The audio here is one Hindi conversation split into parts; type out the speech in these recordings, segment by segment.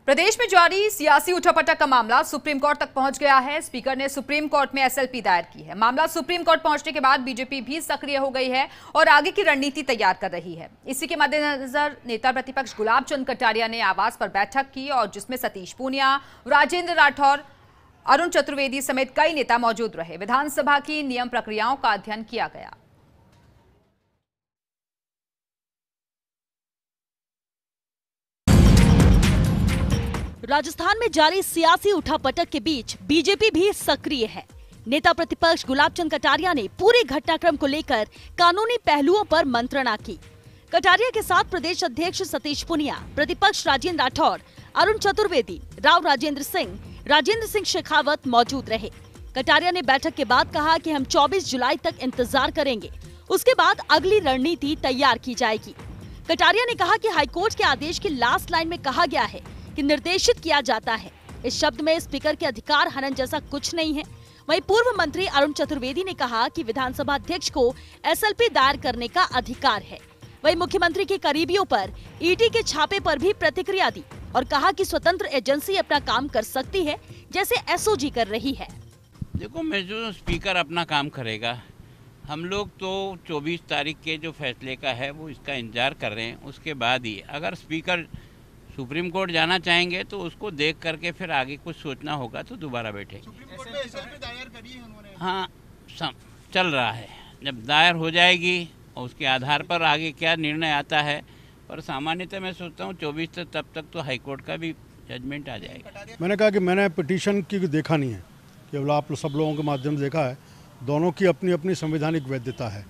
प्रदेश में जारी सियासी उठापटक का मामला सुप्रीम कोर्ट तक पहुंच गया है। स्पीकर ने सुप्रीम कोर्ट में एसएलपी दायर की है। मामला सुप्रीम कोर्ट पहुंचने के बाद बीजेपी भी सक्रिय हो गई है और आगे की रणनीति तैयार कर रही है। इसी के मद्देनजर नेता प्रतिपक्ष गुलाब चंद कटारिया ने आवास पर बैठक की और जिसमें सतीश पूनिया, राजेंद्र राठौर, अरुण चतुर्वेदी समेत कई नेता मौजूद रहे। विधानसभा की नियम प्रक्रियाओं का अध्ययन किया गया। राजस्थान में जारी सियासी उठापटक के बीच बीजेपी भी सक्रिय है। नेता प्रतिपक्ष गुलाब चंद कटारिया ने पूरे घटनाक्रम को लेकर कानूनी पहलुओं पर मंत्रणा की। कटारिया के साथ प्रदेश अध्यक्ष सतीश पूनिया, प्रतिपक्ष राजेंद्र राठौर, अरुण चतुर्वेदी, राव राजेंद्र सिंह शेखावत मौजूद रहे। कटारिया ने बैठक के बाद कहा कि हम 24 जुलाई तक इंतजार करेंगे, उसके बाद अगली रणनीति तैयार की जाएगी। कटारिया ने कहा कि हाईकोर्ट के आदेश की लास्ट लाइन में कहा गया है कि निर्देशित किया जाता है। इस शब्द में स्पीकर के अधिकार हनन जैसा कुछ नहीं है। वहीं पूर्व मंत्री अरुण चतुर्वेदी ने कहा कि विधानसभा अध्यक्ष को एसएलपी दायर करने का अधिकार है। वहीं मुख्यमंत्री के करीबियों पर ईडी के छापे पर भी प्रतिक्रिया दी और कहा कि स्वतंत्र एजेंसी अपना काम कर सकती है, जैसे एसओजी कर रही है। देखो, मैं जो स्पीकर अपना काम करेगा, हम लोग तो 24 तारीख के जो फैसले का है वो इसका इंतजार कर रहे हैं। उसके बाद ही अगर स्पीकर सुप्रीम कोर्ट जाना चाहेंगे तो उसको देख करके फिर आगे कुछ सोचना होगा तो दोबारा बैठेंगे। सुप्रीम कोर्ट में एसएलपी दायर करी है उन्होंने। हाँ, चल रहा है। जब दायर हो जाएगी और उसके आधार पर आगे क्या निर्णय आता है, पर सामान्यतः मैं सोचता हूँ 24 तक, तब तक तो हाईकोर्ट का भी जजमेंट आ जाएगा। मैंने कहा कि मैंने पिटीशन की देखा नहीं है, केवल आप सब लोगों के माध्यम से देखा है। दोनों की अपनी अपनी संवैधानिक वैधता है,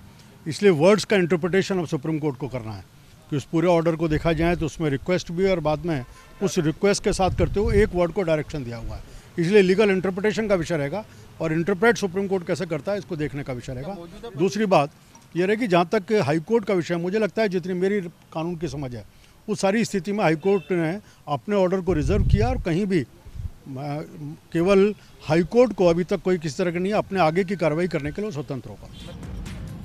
इसलिए वर्ड्स का इंटरप्रिटेशन अब सुप्रीम कोर्ट को करना है कि उस पूरे ऑर्डर को देखा जाए तो उसमें रिक्वेस्ट भी और बाद में उस रिक्वेस्ट के साथ करते हुए एक वर्ड को डायरेक्शन दिया हुआ है। इसलिए लीगल इंटरप्रिटेशन का विषय रहेगा और इंटरप्रेट सुप्रीम कोर्ट कैसे करता है इसको देखने का विषय रहेगा। दूसरी बात यह रहेगी, जहाँ तक हाई कोर्ट का विषय, मुझे लगता है जितनी मेरी कानून की समझ है उस सारी स्थिति में हाई कोर्ट ने अपने ऑर्डर को रिजर्व किया और कहीं भी केवल हाई कोर्ट को अभी तक कोई किसी तरह की नहीं अपने आगे की कार्रवाई करने के लिए स्वतंत्र होगा।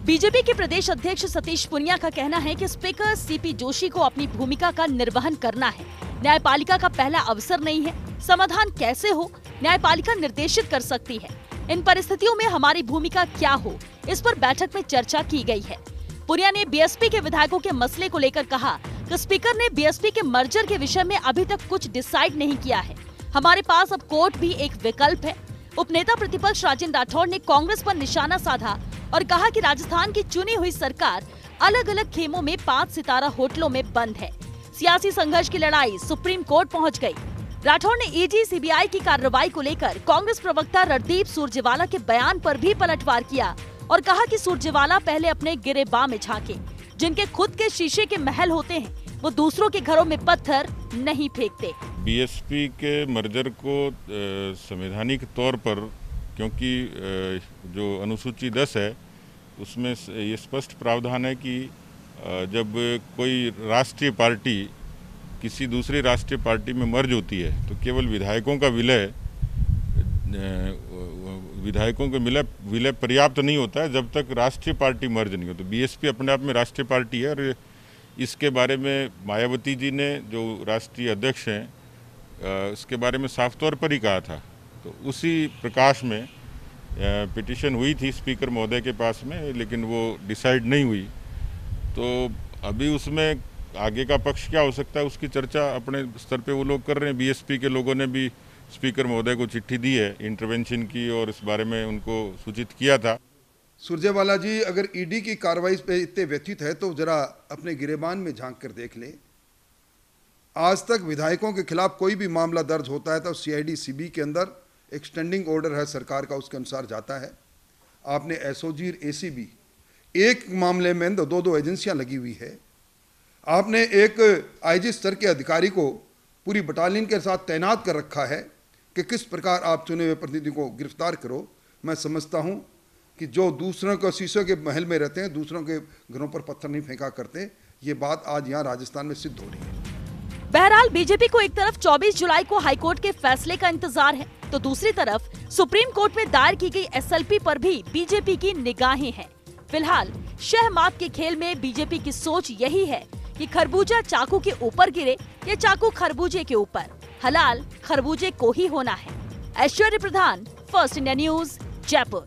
बीजेपी के प्रदेश अध्यक्ष सतीश पूनिया का कहना है कि स्पीकर सीपी जोशी को अपनी भूमिका का निर्वहन करना है। न्यायपालिका का पहला अवसर नहीं है, समाधान कैसे हो न्यायपालिका निर्देशित कर सकती है। इन परिस्थितियों में हमारी भूमिका क्या हो, इस पर बैठक में चर्चा की गई है। पूनिया ने बीएसपी के विधायकों के मसले को लेकर कहा कि स्पीकर ने बीएसपी के मर्जर के विषय में अभी तक कुछ डिसाइड नहीं किया है। हमारे पास अब कोर्ट भी एक विकल्प है। उपनेता प्रतिपक्ष राजेंद्र राठौर ने कांग्रेस पर निशाना साधा और कहा कि राजस्थान की चुनी हुई सरकार अलग अलग खेमों में 5 सितारा होटलों में बंद है। सियासी संघर्ष की लड़ाई सुप्रीम कोर्ट पहुंच गई। राठौर ने ईडी सीबीआई की कार्रवाई को लेकर कांग्रेस प्रवक्ता रणदीप सुरजेवाला के बयान पर भी पलटवार किया और कहा कि सुरजेवाला पहले अपने गिरेबान में झांके। जिनके खुद के शीशे के महल होते हैं वो दूसरों के घरों में पत्थर नहीं फेंकते। बीएसपी के मर्जर को संवैधानिक तौर पर, क्योंकि जो अनुसूची 10 है उसमें ये स्पष्ट प्रावधान है कि जब कोई राष्ट्रीय पार्टी किसी दूसरी राष्ट्रीय पार्टी में मर्ज होती है तो केवल विधायकों का विलय पर्याप्त नहीं होता है जब तक राष्ट्रीय पार्टी मर्ज नहीं हो। तो बीएसपी अपने आप में राष्ट्रीय पार्टी है और इसके बारे में मायावती जी ने, जो राष्ट्रीय अध्यक्ष हैं, इसके बारे में साफ तौर पर ही कहा था। तो उसी प्रकाश में पिटीशन हुई थी स्पीकर महोदय के पास में, लेकिन वो डिसाइड नहीं हुई। तो अभी उसमें आगे का पक्ष क्या हो सकता है उसकी चर्चा अपने स्तर पे वो लोग कर रहे हैं। बीएसपी के लोगों ने भी स्पीकर महोदय को चिट्ठी दी है इंटरवेंशन की और इस बारे में उनको सूचित किया था। सुरजेवाला जी, अगर ईडी की कार्रवाई पे इतने व्यथित है तो जरा अपने गिरेबान में झांक कर देख ले। आज तक विधायकों के खिलाफ कोई भी मामला दर्ज होता है तो सीआईडी सीबी के अंदर एक स्टैंडिंग ऑर्डर है सरकार का, उसके अनुसार जाता है। आपने एसओजी और एसीबी, एक मामले में 2 एजेंसियां लगी हुई है। आपने एक आईजी स्तर के अधिकारी को पूरी बटालियन के साथ तैनात कर रखा है कि किस प्रकार आप चुने हुए प्रतिनिधि को गिरफ्तार करो। मैं समझता हूं कि जो दूसरों को शीशे के महल में रहते हैं, दूसरों के घरों पर पत्थर नहीं फेंका करते, ये बात आज यहाँ राजस्थान में सिद्ध हो रही है। बहरहाल बीजेपी को एक तरफ 24 जुलाई को हाईकोर्ट के फैसले का इंतजार है तो दूसरी तरफ सुप्रीम कोर्ट में दायर की गई एसएलपी पर भी बीजेपी की निगाहें हैं। फिलहाल शहमात के खेल में बीजेपी की सोच यही है कि खरबूजा चाकू के ऊपर गिरे या चाकू खरबूजे के ऊपर। हलाल खरबूजे को ही होना है। ऐश्वर्य प्रधान, फर्स्ट इंडिया न्यूज, जयपुर।